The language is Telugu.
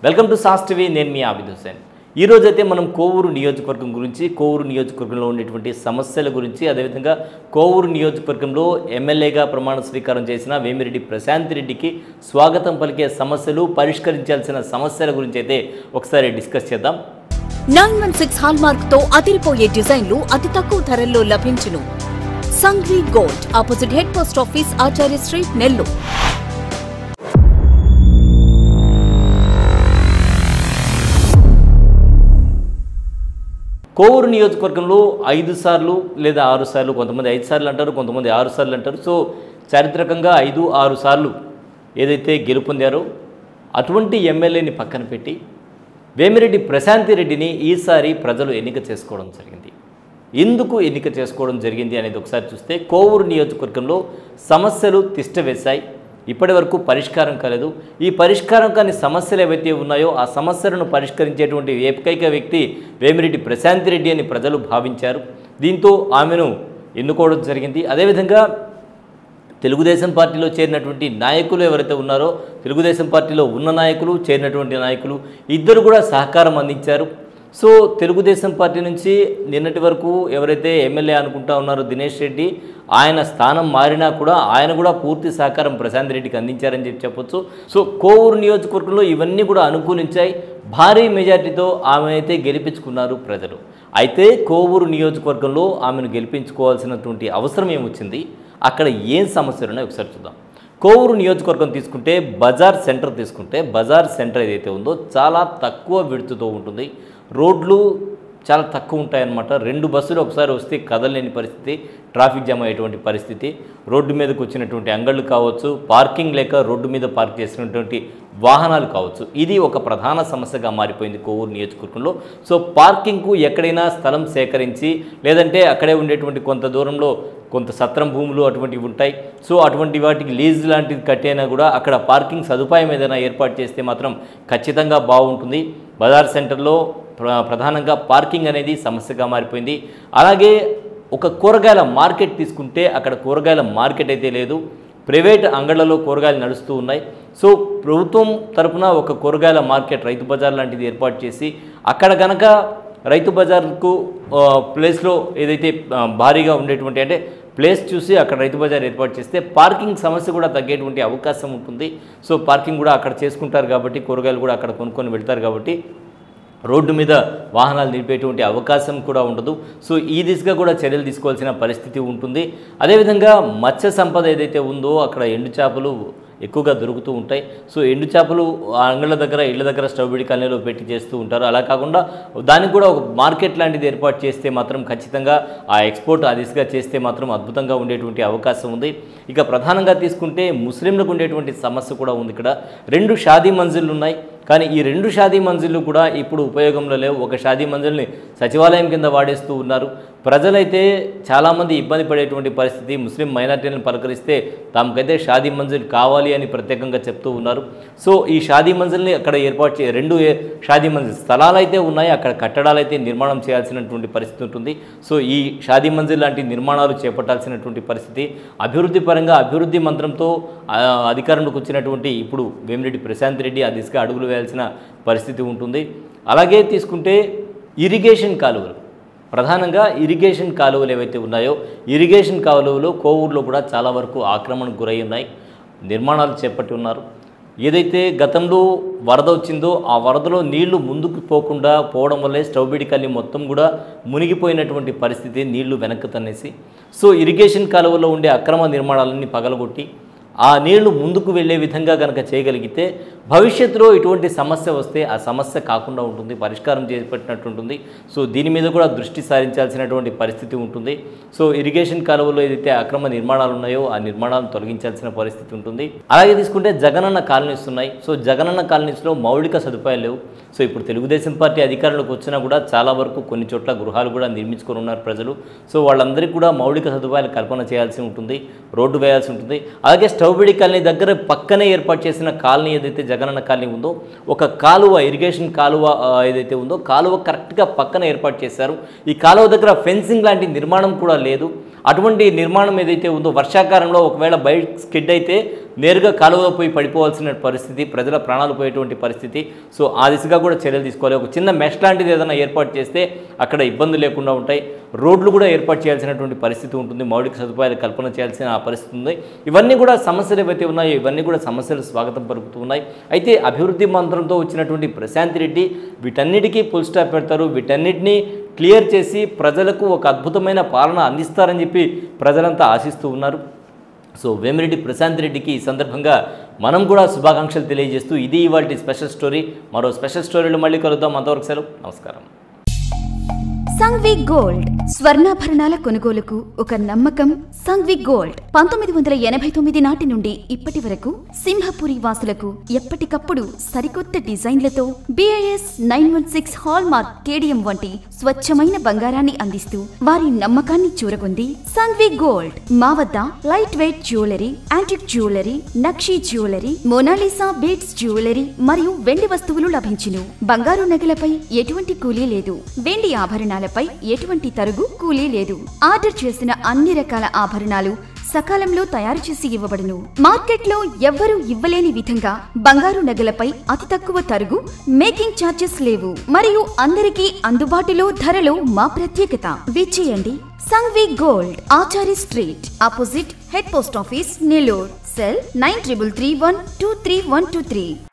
Welcome to sauce TV. నేను మీ ఆబిద్ హుసేన్. ఈ రోజు అయితే మనం కోవూరు నియోజకవర్గం గురించి, కోవూరు నియోజకవర్గంలో ఉండేటువంటి సమస్యల గురించి, అదేవిధంగా కోవూరు నియోజకవర్గంలో ఎమ్మెల్యేగా ప్రమాణ స్వీకారం చేసిన వేమిరెడ్డి ప్రశాంత్ రెడ్డికి స్వాగతం పలికే సమస్యలు, పరిష్కరించాల్సిన సమస్యల గురించి అయితే ఒకసారి డిస్కస్ చేద్దాం. 916 హాల్మార్క్ తో అదిరిపోయే డిజైన్లు అతి తక్కువ ధరల్లో లభించును. Sanghvi gold, opposite head post office, Acharya street, Nellore. Kovur నియోజకవర్గంలో 5 సార్లు లేదా 6 సార్లు, కొంతమంది 5 సార్లు అంటారు, కొంతమంది 6 సార్లు అంటారు. సో చారిత్రకంగా 5-6 సార్లు ఏదైతే గెలుపొందారో అటువంటి ఎమ్మెల్యేని పక్కన పెట్టి వేమిరెడ్డి ప్రశాంత్ రెడ్డిని ఈసారి ప్రజలు ఎన్నిక చేసుకోవడం జరిగింది. ఎందుకు ఎన్నిక చేసుకోవడం జరిగింది అనేది ఒకసారి చూస్తే, కోవూరు నియోజకవర్గంలో సమస్యలు తిష్టవేశాయి. ఇప్పటి వరకు పరిష్కారం కాలేదు. ఈ పరిష్కారం కాని సమస్యలు ఏవైతే ఉన్నాయో ఆ సమస్యలను పరిష్కరించేటువంటి ఏకైక వ్యక్తి వేమిరెడ్డి ప్రశాంత్ రెడ్డి అని ప్రజలు భావించారు. దీంతో ఆమెను ఎన్నుకోవడం జరిగింది. అదేవిధంగా తెలుగుదేశం పార్టీలో చేరినటువంటి నాయకులు ఎవరైతే ఉన్నారో, తెలుగుదేశం పార్టీలో ఉన్న నాయకులు, చేరినటువంటి నాయకులు ఇద్దరు కూడా సహకారం అందించారు. సో తెలుగుదేశం పార్టీ నుంచి నిన్నటి వరకు ఎవరైతే ఎమ్మెల్యే అనుకుంటా ఉన్నారో దినేష్ రెడ్డి, ఆయన స్థానం మారినా కూడా ఆయన కూడా పూర్తి సహకారం ప్రశాంత్ రెడ్డికి అందించారని చెప్పొచ్చు. సో కోవూరు నియోజకవర్గంలో ఇవన్నీ కూడా అనుకూలించాయి. భారీ మెజార్టీతో ఆమె అయితే గెలిపించుకున్నారు ప్రజలు. అయితే కోవూరు నియోజకవర్గంలో ఆమెను గెలిపించుకోవాల్సినటువంటి అవసరం ఏమొచ్చింది, అక్కడ ఏం సమస్యలు ఉన్నాయో ఒకసారి చూద్దాం. కోవూరు నియోజకవర్గం తీసుకుంటే, బజార్ సెంటర్ తీసుకుంటే, బజార్ సెంటర్ ఏదైతే ఉందో చాలా తక్కువ విడుతుతో ఉంటుంది. రోడ్లు చాలా తక్కువ ఉంటాయన్నమాట. 2 బస్సులు ఒకసారి వస్తే కదలలేని పరిస్థితి, ట్రాఫిక్ జామ్ అయ్యేటువంటి పరిస్థితి. రోడ్డు మీదకి వచ్చినటువంటి అంగళ్ళు కావచ్చు, పార్కింగ్ లేక రోడ్డు మీద పార్క్ చేసినటువంటి వాహనాలు కావచ్చు. ఇది ఒక ప్రధాన సమస్యగా మారిపోయింది కోవూరు నియోజకవర్గంలో. సో పార్కింగ్కు ఎక్కడైనా స్థలం సేకరించి, లేదంటే అక్కడే ఉండేటువంటి కొంత దూరంలో కొంత సత్రం భూములు అటువంటివి ఉంటాయి. సో అటువంటి వాటికి లీజ్ లాంటిది కట్టైనా కూడా అక్కడ పార్కింగ్ సదుపాయం ఏదైనా ఏర్పాటు చేస్తే మాత్రం ఖచ్చితంగా బాగుంటుంది. బజార్ సెంటర్లో ప్రధానంగా పార్కింగ్ అనేది సమస్యగా మారిపోయింది. అలాగే ఒక కూరగాయల మార్కెట్ తీసుకుంటే, అక్కడ కూరగాయల మార్కెట్ అయితే లేదు. ప్రైవేట్ అంగళ్లలో కూరగాయలు నడుస్తూ ఉన్నాయి. సో ప్రభుత్వం తరపున ఒక కూరగాయల మార్కెట్, రైతు బజార్ లాంటిది ఏర్పాటు చేసి, అక్కడ కనుక రైతు బజార్కు ప్లేస్లో ఏదైతే భారీగా ఉండేటువంటి, అంటే ప్లేస్ చూసి అక్కడ రైతు బజార్ ఏర్పాటు చేస్తే పార్కింగ్ సమస్య కూడా తగ్గేటువంటి అవకాశం ఉంటుంది. సో పార్కింగ్ కూడా అక్కడ చేసుకుంటారు కాబట్టి, కూరగాయలు కూడా అక్కడ కొనుక్కొని వెళ్తారు కాబట్టి రోడ్డు మీద వాహనాలు నిలిపేటువంటి అవకాశం కూడా ఉండదు. సో ఈ దిశగా కూడా చర్యలు తీసుకోవాల్సిన పరిస్థితి ఉంటుంది. అదేవిధంగా మత్స్య సంపద ఏదైతే ఉందో అక్కడ ఎండు చేపలు ఎక్కువగా దొరుకుతూ ఉంటాయి. సో ఎండు చేపలు అంగళ్ళ దగ్గర, ఇళ్ళ దగ్గర స్టవ్బిడి కాలనీలో పెట్టి చేస్తూ ఉంటారు. అలా కాకుండా దానికి కూడా ఒక మార్కెట్ లాంటిది ఏర్పాటు చేస్తే మాత్రం ఖచ్చితంగా ఆ ఎక్స్పోర్ట్ ఆ దిశగా చేస్తే మాత్రం అద్భుతంగా ఉండేటువంటి అవకాశం ఉంది. ఇక ప్రధానంగా తీసుకుంటే ముస్లింలకు ఉండేటువంటి సమస్య కూడా ఉంది. ఇక్కడ 2 షాదీ మంజిళ్ళు ఉన్నాయి. కానీ ఈ 2 షాదీ మంజిళ్ళు కూడా ఇప్పుడు ఉపయోగంలో లేవు. ఒక షాదీ మంజిల్ని సచివాలయం కింద వాడేస్తూ ఉన్నారు. ప్రజలైతే చాలామంది ఇబ్బంది పడేటువంటి పరిస్థితి. ముస్లిం మైనార్టీలను పలకరిస్తే తమకైతే షాదీ మంజిల్ కావాలి అని ప్రత్యేకంగా చెప్తూ ఉన్నారు. సో ఈ షాదీ మంజిల్ని అక్కడ ఏర్పాటు 2 షాదీ మంజిల్ స్థలాలు అయితే ఉన్నాయి. అక్కడ కట్టడాలు అయితే నిర్మాణం చేయాల్సినటువంటి పరిస్థితి ఉంటుంది. సో ఈ షాదీ మంజిల్ లాంటి నిర్మాణాలు చేపట్టాల్సినటువంటి పరిస్థితి. అభివృద్ధి పరంగా అభివృద్ధి మంత్రంతో అధికారంలోకి వచ్చినటువంటి ఇప్పుడు వేమిరెడ్డి ప్రశాంత్ రెడ్డి ఆ దిశగా అడుగులు వేయాల్సిన పరిస్థితి ఉంటుంది. అలాగే తీసుకుంటే ఇరిగేషన్ కాలువలు, ప్రధానంగా ఇరిగేషన్ కాలువలు ఏవైతే ఉన్నాయో, ఇరిగేషన్ కాలువలు కోవూరులో కూడా చాలా వరకు ఆక్రమణకు గురై ఉన్నాయి. నిర్మాణాలు చేపట్టి ఉన్నారు. ఏదైతే గతంలో వరద వచ్చిందో ఆ వరదలో నీళ్లు ముందుకు పోకుండా పోవడం వల్లే స్టవ్బిడి కాలనీ మొత్తం కూడా మునిగిపోయినటువంటి పరిస్థితి, నీళ్లు వెనక్కి తన్నేసి. సో ఇరిగేషన్ కాలువలో ఉండే అక్రమ నిర్మాణాలన్నీ పగలగొట్టి ఆ నీళ్లు ముందుకు వెళ్ళే విధంగా కనుక చేయగలిగితే భవిష్యత్తులో ఇటువంటి సమస్య వస్తే ఆ సమస్య కాకుండా ఉంటుంది, పరిష్కారం చేపట్టినట్టు ఉంటుంది. సో దీని మీద కూడా దృష్టి సారించాల్సినటువంటి పరిస్థితి ఉంటుంది. సో ఇరిగేషన్ కాలువలో ఏదైతే అక్రమ నిర్మాణాలు ఉన్నాయో ఆ నిర్మాణాలను తొలగించాల్సిన పరిస్థితి ఉంటుంది. అలాగే తీసుకుంటే జగనన్న కాలనీస్ ఉన్నాయి. సో జగనన్న కాలనీస్లో మౌలిక సదుపాయాలు లేవు. సో ఇప్పుడు తెలుగుదేశం పార్టీ అధికారంలోకి వచ్చినా కూడా చాలా వరకు కొన్ని చోట్ల గృహాలు కూడా నిర్మించుకొని ఉన్నారు ప్రజలు. సో వాళ్ళందరికీ కూడా మౌలిక సదుపాయాలు కల్పన చేయాల్సి ఉంటుంది, రోడ్డు వేయాల్సి ఉంటుంది. అలాగే స్టవ్బిడి కాలనీ దగ్గర పక్కనే ఏర్పాటు చేసిన కాలనీ ఏదైతే జగనన్న కాలనీ ఉందో, ఒక కాలువ, ఇరిగేషన్ కాలువ ఏదైతే ఉందో కాలువ కరెక్ట్గా పక్కన ఏర్పాటు చేశారు. ఈ కాలువ దగ్గర ఫెన్సింగ్ లాంటి నిర్మాణం కూడా లేదు. అటువంటి నిర్మాణం ఏదైతే ఉందో వర్షాకాలంలో ఒకవేళ బైక్ స్కిడ్ అయితే నేరుగా కాలువలో పోయి పడిపోవాల్సిన పరిస్థితి, ప్రజల ప్రాణాలు పోయేటువంటి పరిస్థితి. సో ఆ దిశగా కూడా చర్యలు తీసుకోవాలి. ఒక చిన్న మెష్ లాంటిది ఏదైనా ఏర్పాటు చేస్తే అక్కడ ఇబ్బంది లేకుండా ఉంటాయి. రోడ్లు కూడా ఏర్పాటు చేయాల్సినటువంటి పరిస్థితి ఉంటుంది. మౌలిక సదుపాయాలు కల్పన చేయాల్సిన పరిస్థితి ఉంది. ఇవన్నీ కూడా సమస్యలు ఏవైతే ఉన్నాయో ఇవన్నీ కూడా సమస్యలు స్వాగతం పలుకుతూ ఉన్నాయి. అయితే అభివృద్ధి మంత్రంతో వచ్చినటువంటి ప్రశాంత్ రెడ్డి వీటన్నిటికీ ఫుల్ స్టాప్ పెడతారు. వీటన్నిటినీ క్లియర్ చేసి ప్రజలకు ఒక అద్భుతమైన పాలన అందిస్తారని చెప్పి ప్రజలంతా ఆశిస్తూ ఉన్నారు. సో వేమిరెడ్డి ప్రశాంత్ రెడ్డికి ఈ సందర్భంగా మనం కూడా శుభాకాంక్షలు తెలియజేస్తూ ఇది ఇవాల్టి స్పెషల్ స్టోరీ. మరో స్పెషల్ స్టోరీలో మళ్ళీ కలుద్దాం. అంతవరకు సెలవు. నమస్కారం. సంఘ్వి గోల్డ్ స్వర్ణాభరణాల కొనుగోలుకు ఒక నమ్మకం. సంఘ్వి గోల్డ్ 1989 నాటి నుండి ఇప్పటి వరకు సింహపురి వాసులకు ఎప్పటికప్పుడు సరికొత్త డిజైన్లతో BIS 916 హాల్ మార్క్ కేడియం వంటి స్వచ్ఛమైన బంగారాన్ని అందిస్తూ వారి నమ్మకాన్ని చూరగొంది సంఘ్వి గోల్డ్. మా వద్ద light weight jewellery, antique jewellery, nakshi jewellery, Monalisa beads jewellery మరియు వెండి వస్తువులు లభించును. బంగారు నగలపై ఎటువంటి కూలీ లేదు. వెండి ఆభరణాలపై ఎటువంటి తరుగు కూలీ లేదు. ఆర్డర్ చేసిన అన్ని రకాల ఆభరణాలు సకాలంలో తయారు చేసి ఇవ్వబడును. మార్కెట్లో ఎవ్వరూ ఇవ్వలేని విధంగా బంగారు నగలపై అతి తక్కువ తరుగు, మేకింగ్ ఛార్జెస్ లేవు మరియు అందరికీ అందుబాటులో ధరలో మా ప్రత్యేకత. విచ్చేయండి Sanghvi gold, Achari street, opposite head post office, Nellore. Cell 9331232123.